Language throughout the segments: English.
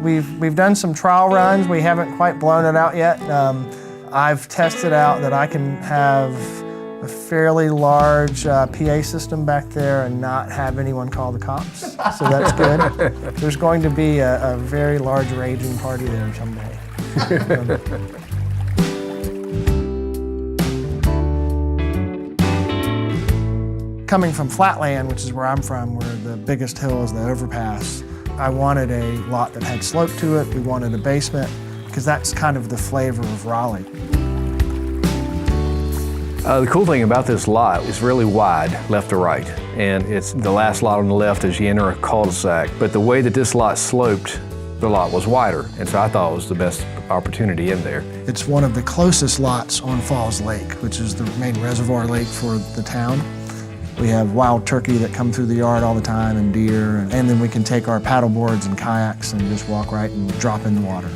We've done some trial runs. We haven't quite blown it out yet. I've tested out that I can have a fairly large PA system back there and not have anyone call the cops, so that's good. There's going to be a very large raging party there someday. Coming from flatland, which is where I'm from, where the biggest hill is the overpass, I wanted a lot that had slope to it. We wanted a basement, because that's kind of the flavor of Raleigh. The cool thing about this lot is really wide, left to right, and it's the last lot on the left as you enter a cul-de-sac. But the way that this lot sloped, the lot was wider, and so I thought it was the best opportunity in there. It's one of the closest lots on Falls Lake, which is the main reservoir lake for the town. We have wild turkey that come through the yard all the time, and deer, and then we can take our paddle boards and kayaks and just walk right and drop in the water.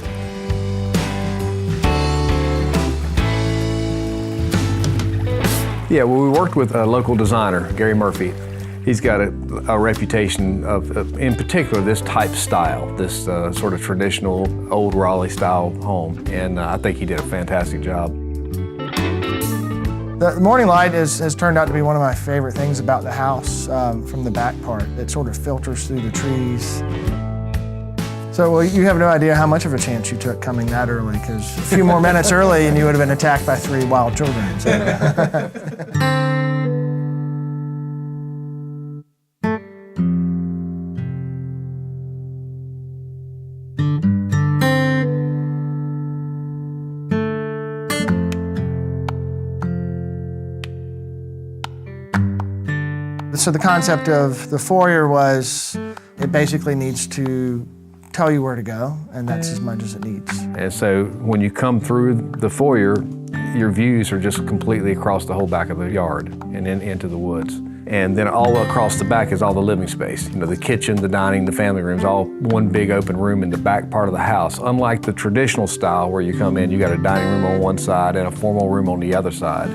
Yeah, well, we worked with a local designer, Gary Murphy. He's got a reputation of, in particular, this type style, this sort of traditional old Raleigh style home, and I think he did a fantastic job. The morning light has turned out to be one of my favorite things about the house from the back part. It sort of filters through the trees. So, well, you have no idea how much of a chance you took coming that early, because a few more minutes early and you would have been attacked by 3 wild children. So. So the concept of the foyer was, it basically needs to tell you where to go, and that's as much as it needs. And so when you come through the foyer, your views are just completely across the whole back of the yard and then into the woods. And then all across the back is all the living space. You know, the kitchen, the dining, the family rooms, all one big open room in the back part of the house. Unlike the traditional style where you come in, you got a dining room on one side and a formal room on the other side.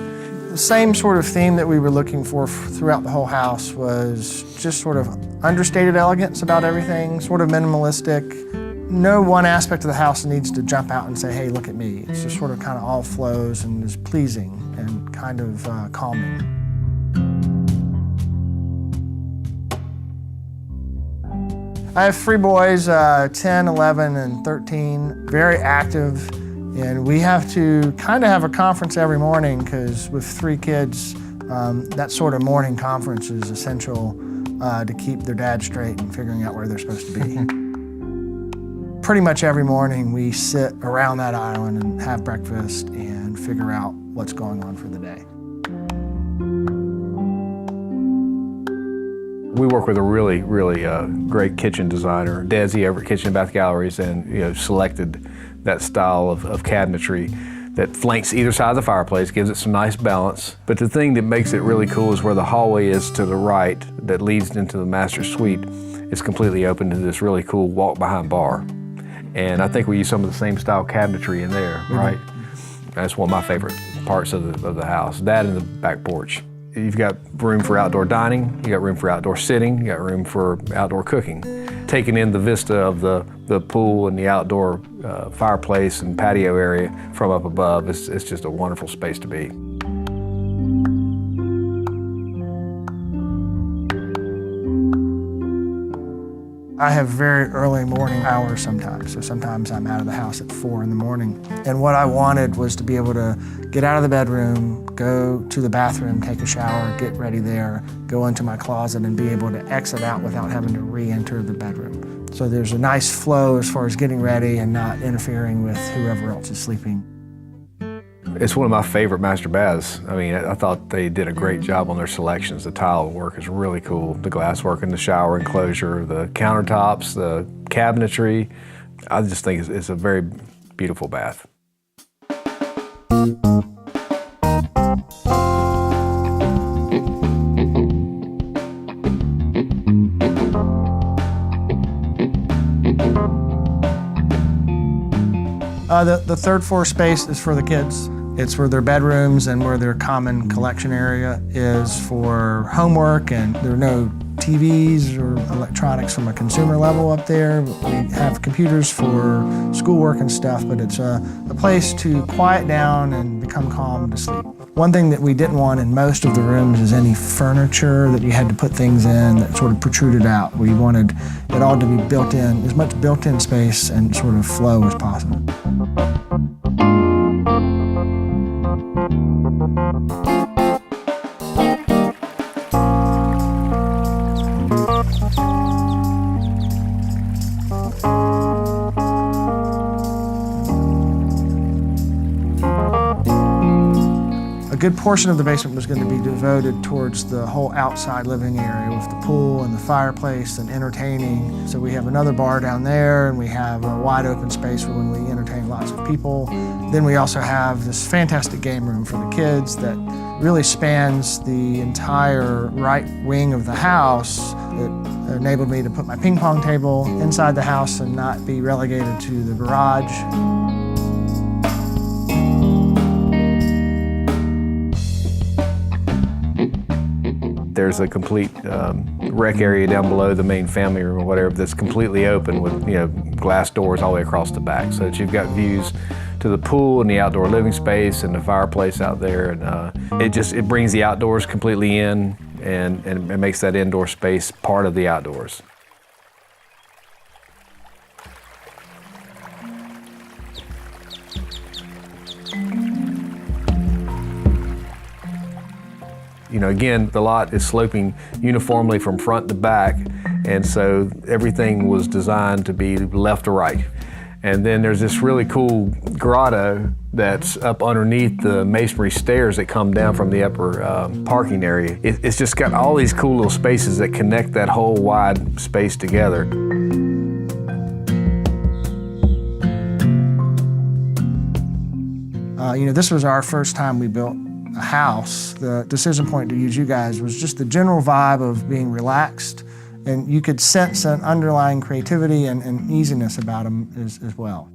The same sort of theme that we were looking for throughout the whole house was just sort of understated elegance about everything, sort of minimalistic. No one aspect of the house needs to jump out and say, hey, look at me. It's just sort of kind of all flows and is pleasing and kind of calming. I have 3 boys, 10, 11, and 13, very active. And we have to kind of have a conference every morning, because with 3 kids, that sort of morning conference is essential to keep their dad straight and figuring out where they're supposed to be. Pretty much every morning we sit around that island and have breakfast and figure out what's going on for the day. We work with a really, really great kitchen designer, Desi over at Kitchen and Bath Galleries, and selected that style of cabinetry that flanks either side of the fireplace, gives it some nice balance. But the thing that makes it really cool is where the hallway is to the right that leads into the master suite. It's completely open to this really cool walk-behind bar. And I think we use some of the same style cabinetry in there, right? That's one of my favorite parts of the house, that and the back porch. You've got room for outdoor dining, you got room for outdoor sitting, you got room for outdoor cooking. Taking in the vista of the pool and the outdoor fireplace and patio area from up above, it's just a wonderful space to be. I have very early morning hours sometimes, so sometimes I'm out of the house at 4 in the morning. And what I wanted was to be able to get out of the bedroom, go to the bathroom, take a shower, get ready there, go into my closet, and be able to exit out without having to re-enter the bedroom. So there's a nice flow as far as getting ready and not interfering with whoever else is sleeping. It's one of my favorite master baths. I mean, I thought they did a great job on their selections. The tile work is really cool. The glass work in the shower enclosure, the countertops, the cabinetry. I just think it's a very beautiful bath. The 3rd floor space is for the kids. It's where their bedrooms and where their common collection area is for homework, and there are no TVs or electronics from a consumer level up there. We have computers for schoolwork and stuff, but it's a place to quiet down and become calm to sleep. One thing that we didn't want in most of the rooms is any furniture that you had to put things in that sort of protruded out. We wanted it all to be built in, as much built-in space and sort of flow as possible. A good portion of the basement was going to be devoted towards the whole outside living area with the pool and the fireplace and entertaining. So we have another bar down there, and we have a wide open space for when we entertain lots of people. Then we also have this fantastic game room for the kids that really spans the entire right wing of the house. It enabled me to put my ping pong table inside the house and not be relegated to the garage. There's a complete rec area down below the main family room or whatever that's completely open with glass doors all the way across the back, so that you've got views to the pool and the outdoor living space and the fireplace out there, and it brings the outdoors completely in and it makes that indoor space part of the outdoors. Again, the lot is sloping uniformly from front to back, and so everything was designed to be left to right. And then there's this really cool grotto that's up underneath the masonry stairs that come down from the upper parking area. It's just got all these cool little spaces that connect that whole wide space together. This was our first time we built a house. The decision point to use you guys was just the general vibe of being relaxed, and you could sense an underlying creativity and easiness about them as well.